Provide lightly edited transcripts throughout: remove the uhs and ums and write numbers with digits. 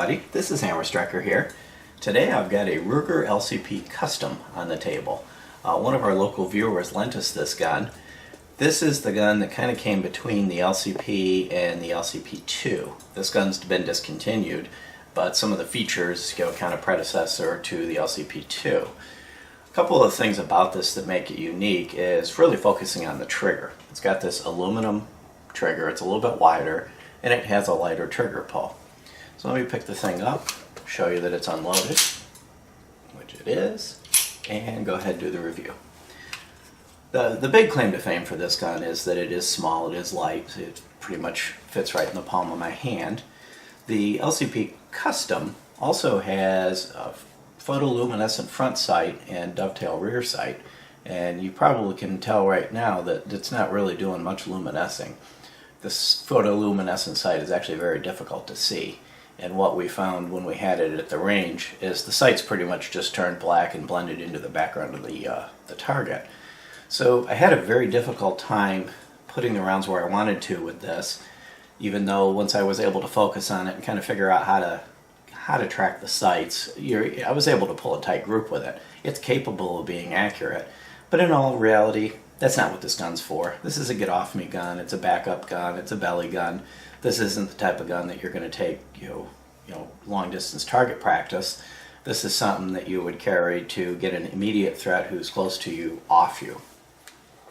everybody, this is Hammer Striker here. Today I've got a Ruger LCP Custom on the table. One of our local viewers lent us this gun. This is the gun that kind of came between the LCP and the LCP2. This gun's been discontinued, but some of the features go kind of predecessor to the LCP2. A couple of things about this that make it unique is really focusing on the trigger. It's got this aluminum trigger, it's a little bit wider, and it has a lighter trigger pull. So let me pick the thing up, show you that it's unloaded, which it is, and go ahead and do the review. The big claim to fame for this gun is that it is small, it is light, it pretty much fits right in the palm of my hand. The LCP Custom also has a photoluminescent front sight and dovetail rear sight, and you probably can tell right now that it's not really doing much luminescing. This photoluminescent sight is actually very difficult to see, and what we found when we had it at the range is the sight's pretty much just turned black and blended into the background of the target. So I had a very difficult time putting the rounds where I wanted to with this, even though once I was able to focus on it and kind of figure out how to track the sights, I was able to pull a tight group with it. It's capable of being accurate, but in all reality, that's not what this gun's for. This is a get-off-me gun, it's a backup gun, it's a belly gun. This isn't the type of gun that you're going to take, long-distance target practice. This is something that you would carry to get an immediate threat who's close to you off you.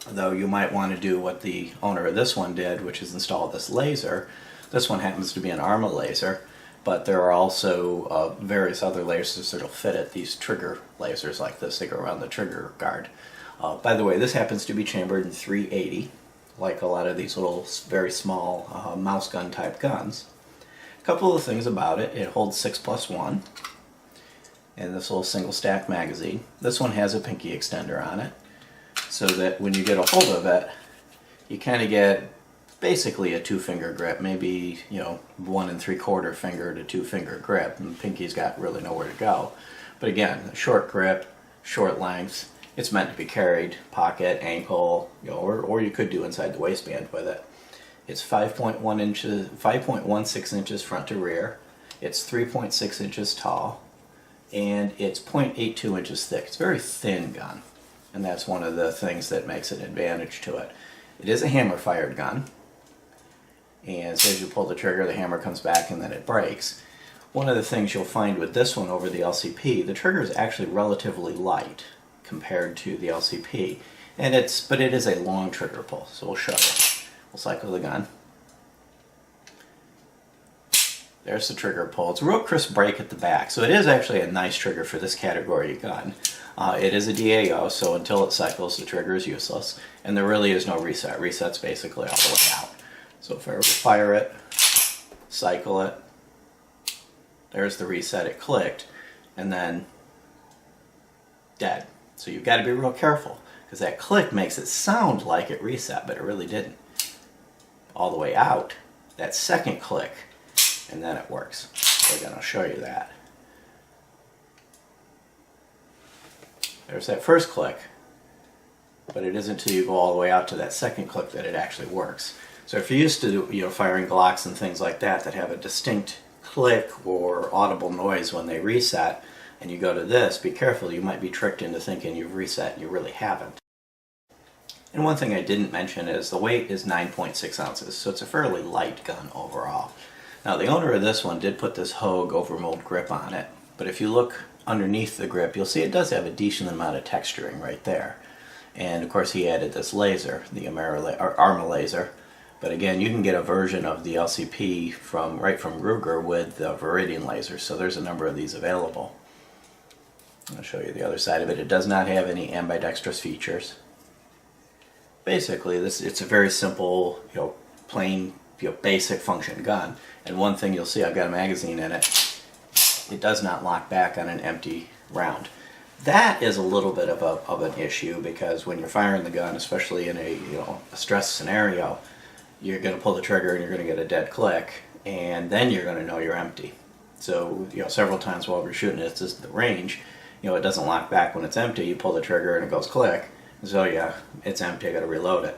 Though you might want to do what the owner of this one did, which is install this laser. This one happens to be an Arma laser, but there are also various other lasers that will fit it. These trigger lasers like this, they go around the trigger guard. By the way, this happens to be chambered in 380, like a lot of these little very small mouse gun type guns. A couple of things about it: it holds 6+1 and this little single stack magazine. This one has a pinky extender on it, so that when you get a hold of it, you kind of get basically a 2-finger grip, maybe 1 3/4 finger to 2-finger grip, and the pinky's got really nowhere to go. But again, a short grip, short length. It's meant to be carried pocket, ankle, or you could do inside the waistband with it. It's 5.16 inches front to rear. It's 3.6 inches tall, and it's 0.82 inches thick. It's a very thin gun, and that's one of the things that makes an advantage to it. It is a hammer-fired gun, and as you pull the trigger, the hammer comes back and then it breaks. One of the things you'll find with this one over the LCP, the trigger is actually relatively light compared to the LCP, but it is a long trigger pull, so we'll show you. We'll cycle the gun. There's the trigger pull. It's a real crisp break at the back, so it is actually a nice trigger for this category of gun. It is a DAO, so until it cycles, the trigger is useless, and there really is no reset. Reset's basically all the way out. So if I were to fire it, cycle it, there's the reset, it clicked, and then dead. So you've got to be real careful, because that click makes it sound like it reset, but it really didn't. All the way out, that second click, and then it works. So again, I'll show you that. There's that first click, but it isn't until you go all the way out to that second click that it actually works. So if you're used to firing Glocks and things like that have a distinct click or audible noise when they reset, and you go to this, be careful, you might be tricked into thinking you've reset and you really haven't. And one thing I didn't mention is the weight is 9.6 ounces, so it's a fairly light gun overall. Now the owner of this one did put this Hogue overmold grip on it, but if you look underneath the grip, you'll see it does have a decent amount of texturing right there. And of course he added this laser, the Arma laser, but again, you can get a version of the LCP right from Ruger with the Viridian laser, so there's a number of these available. I'll show you the other side of it. It does not have any ambidextrous features. Basically, it's a very simple, plain, basic function gun. And one thing you'll see, I've got a magazine in it. It does not lock back on an empty round. That is a little bit of an issue, because when you're firing the gun, especially in a stress scenario, you're going to pull the trigger and you're going to get a dead click, and then you're going to know you're empty. So several times while we're shooting it, this is the range. It doesn't lock back when it's empty. You pull the trigger and it goes click. So yeah, it's empty, I got to reload it.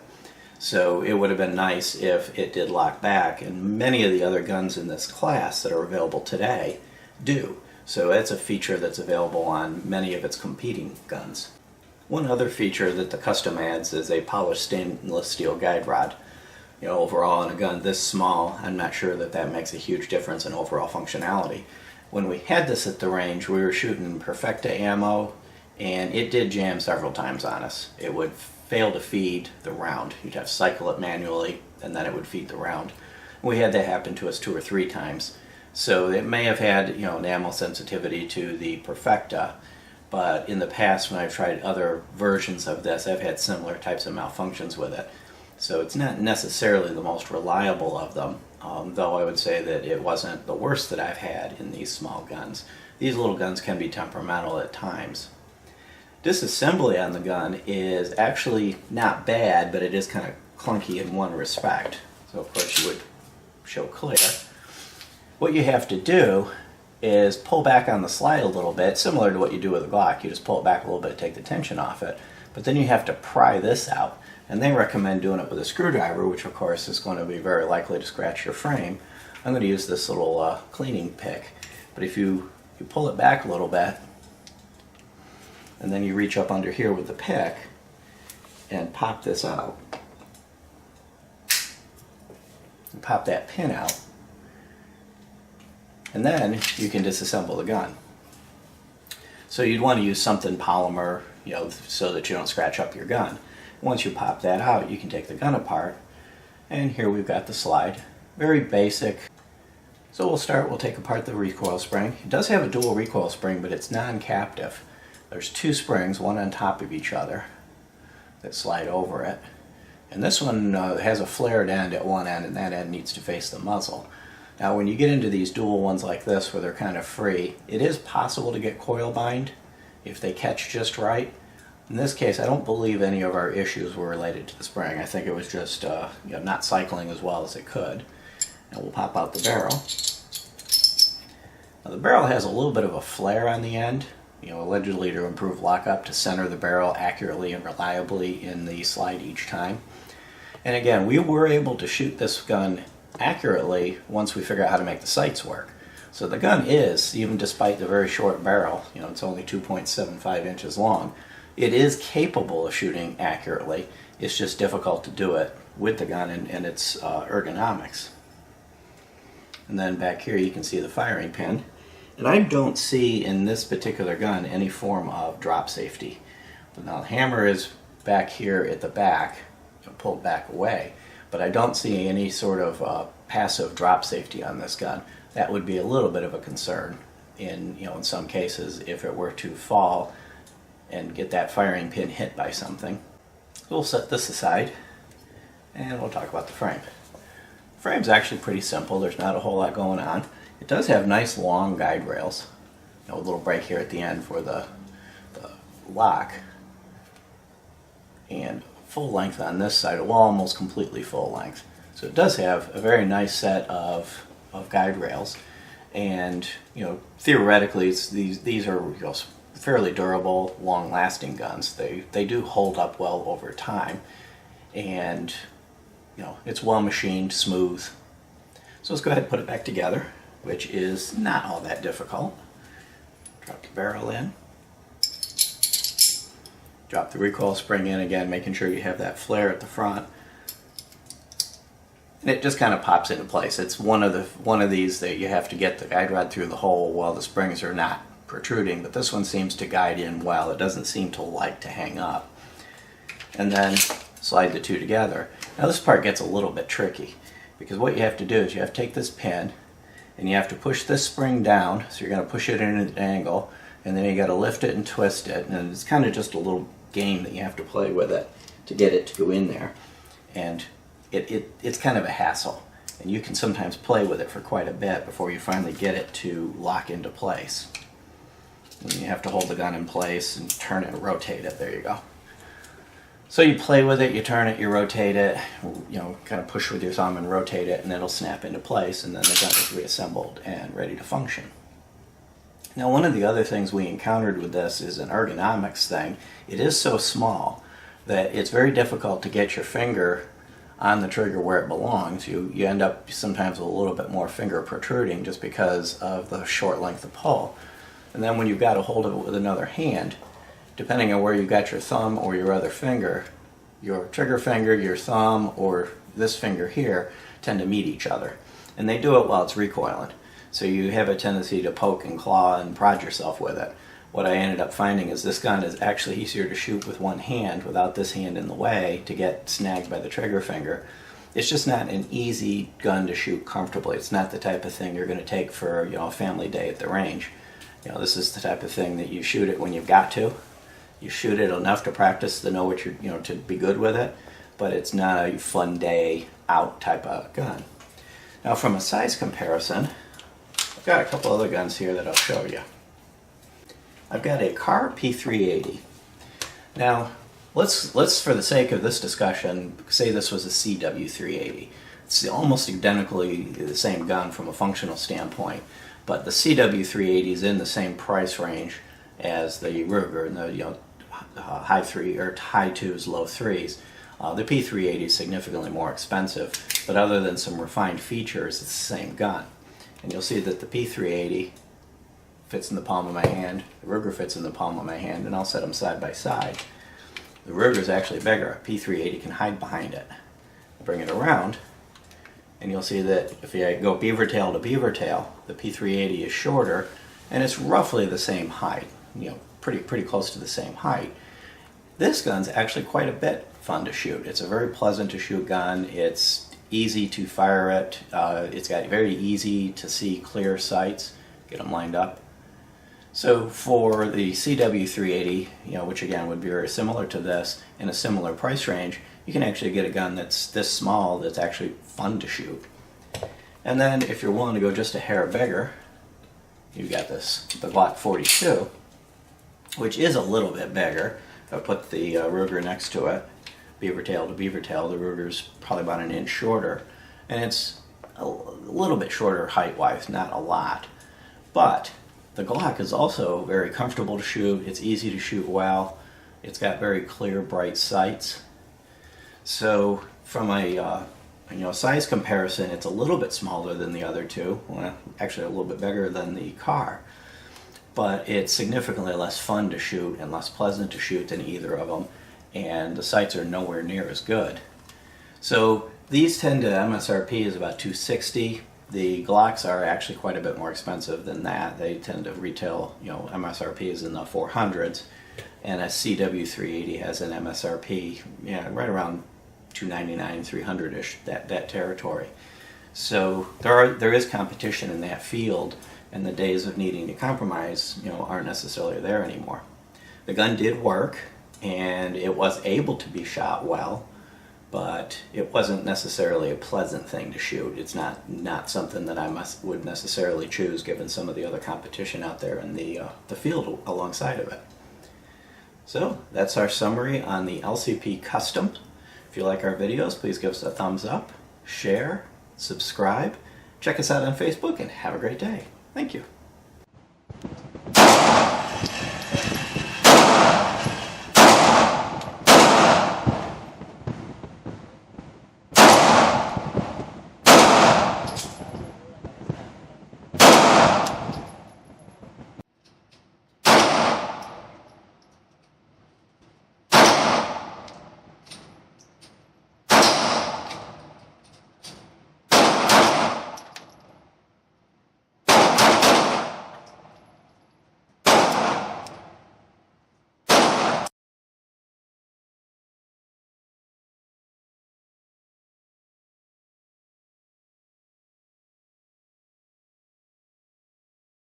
So it would have been nice if it did lock back, and many of the other guns in this class that are available today do. So that's a feature that's available on many of its competing guns. One other feature that the custom adds is a polished stainless steel guide rod. You know, overall in a gun this small, I'm not sure that that makes a huge difference in overall functionality. When we had this at the range, we were shooting Perfecta ammo, and it did jam several times on us. It would fail to feed the round. You'd have to cycle it manually, and then it would feed the round. We had that happen to us 2 or 3 times. So it may have had, you know, an ammo sensitivity to the Perfecta, but in the past when I've tried other versions of this, I've had similar types of malfunctions with it. So it's not necessarily the most reliable of them, though I would say that it wasn't the worst that I've had in these small guns. These little guns can be temperamental at times. Disassembly on the gun is actually not bad, but it is kind of clunky in one respect. So of course you would show clear. What you have to do is pull back on the slide a little bit, similar to what you do with a Glock. You just pull it back a little bit to take the tension off it. But then you have to pry this out. And they recommend doing it with a screwdriver, which of course is going to be very likely to scratch your frame. I'm going to use this little cleaning pick. But if you pull it back a little bit, and then you reach up under here with the pick and pop this out, and pop that pin out, and then you can disassemble the gun. So you'd want to use something polymer, you know, so that you don't scratch up your gun. Once you pop that out, you can take the gun apart, and here we've got the slide. Very basic. So we'll take apart the recoil spring. It does have a dual recoil spring, but it's non-captive. There's 2 springs, one on top of each other, that slide over it. And this one has a flared end at one end, and that end needs to face the muzzle. Now when you get into these dual ones like this where they're kind of free, it is possible to get coil bind if they catch just right. In this case, I don't believe any of our issues were related to the spring. I think it was just you know, not cycling as well as it could. And we'll pop out the barrel. Now the barrel has a little bit of a flare on the end, you know, allegedly to improve lockup, to center the barrel accurately and reliably in the slide each time. And again, we were able to shoot this gun accurately once we figure out how to make the sights work. So the gun is, even despite the very short barrel, you know, it's only 2.75 inches long, it is capable of shooting accurately. It's just difficult to do it with the gun and its ergonomics. And then back here you can see the firing pin. And I don't see in this particular gun any form of drop safety. But now the hammer is back here at the back, pulled back away, but I don't see any sort of passive drop safety on this gun. That would be a little bit of a concern in, you know, in some cases if it were to fall and get that firing pin hit by something. We'll set this aside and we'll talk about the frame. The frame's actually pretty simple. There's not a whole lot going on. It does have nice long guide rails. You know, a little break here at the end for the lock. And full length on this side, well, almost completely full length. So it does have a very nice set of guide rails. And, you know, theoretically these are, you know, fairly durable, long-lasting guns. They do hold up well over time, and you know, it's well machined, smooth. So let's go ahead and put it back together, which is not all that difficult. Drop the barrel in, drop the recoil spring in again, making sure you have that flare at the front, and it just kind of pops into place. It's one of these that you have to get the guide rod through the hole while the springs are not protruding, but this one seems to guide in well. It doesn't seem to like to hang up. And then slide the two together. Now this part gets a little bit tricky, because what you have to do is you have to take this pin and you have to push this spring down, so you're going to push it in at an angle, and then you got to lift it and twist it, and it's kind of just a little game that you have to play with it to get it to go in there. And it's kind of a hassle, and you can sometimes play with it for quite a bit before you finally get it to lock into place. And you have to hold the gun in place and turn it and rotate it. There you go. So you play with it, you turn it, you rotate it, you know, kind of push with your thumb and rotate it, and it'll snap into place, and then the gun is reassembled and ready to function. Now, one of the other things we encountered with this is an ergonomics thing. It is so small that it's very difficult to get your finger on the trigger where it belongs, you end up sometimes with a little bit more finger protruding just because of the short length of pull. And then when you've got to hold it with another hand, depending on where you got your thumb or your other finger, your trigger finger, your thumb, or this finger here tend to meet each other. And they do it while it's recoiling. So you have a tendency to poke and claw and prod yourself with it. What I ended up finding is this gun is actually easier to shoot with one hand without this hand in the way to get snagged by the trigger finger. It's just not an easy gun to shoot comfortably. It's not the type of thing you're going to take for a family day at the range. This is the type of thing that you shoot it when you've got to. You shoot it enough to practice to know what you're to be good with it, but it's not a fun day out type of gun. Now from a size comparison, I've got a couple other guns here that I'll show you. I've got a Car P380. Now, let's for the sake of this discussion, say this was a CW380. It's almost identically the same gun from a functional standpoint, but the CW380 is in the same price range as the Ruger and the high twos, low threes. The P380 is significantly more expensive, but other than some refined features, it's the same gun. And you'll see that the P380 fits in the palm of my hand, the Ruger fits in the palm of my hand, and I'll set them side by side. The Ruger is actually bigger. A P380 can hide behind it. I'll bring it around, and you'll see that if you go beaver tail to beaver tail, the P380 is shorter, and it's roughly the same height, pretty close to the same height. This gun's actually quite a bit fun to shoot. It's a very pleasant to shoot gun. It's easy to fire it. It's got very easy to see clear sights, get them lined up. So for the CW380, which again would be very similar to this in a similar price range, you can actually get a gun that's this small that's actually fun to shoot. And then if you're willing to go just a hair bigger, you've got the Glock 42, which is a little bit bigger. If I put the Ruger next to it, beaver tail to beaver tail, the Ruger's probably about an inch shorter, and it's a little bit shorter height-wise, not a lot. But the Glock is also very comfortable to shoot. It's easy to shoot well. It's got very clear, bright sights. So from a size comparison, it's a little bit smaller than the other two. Well, actually a little bit bigger than the Car. But it's significantly less fun to shoot and less pleasant to shoot than either of them. And the sights are nowhere near as good. So these tend to, MSRP is about $260. The Glocks are actually quite a bit more expensive than that. They tend to retail, MSRP is in the 400s, and a CW380 has an MSRP, right around $299, $300-ish, that territory. So there is competition in that field, and the days of needing to compromise, aren't necessarily there anymore. The gun did work, and it was able to be shot well, but it wasn't necessarily a pleasant thing to shoot. It's not something that I would necessarily choose given some of the other competition out there in the field alongside of it. So that's our summary on the LCP Custom. If you like our videos, please give us a thumbs up, share, subscribe, check us out on Facebook, and have a great day. Thank you.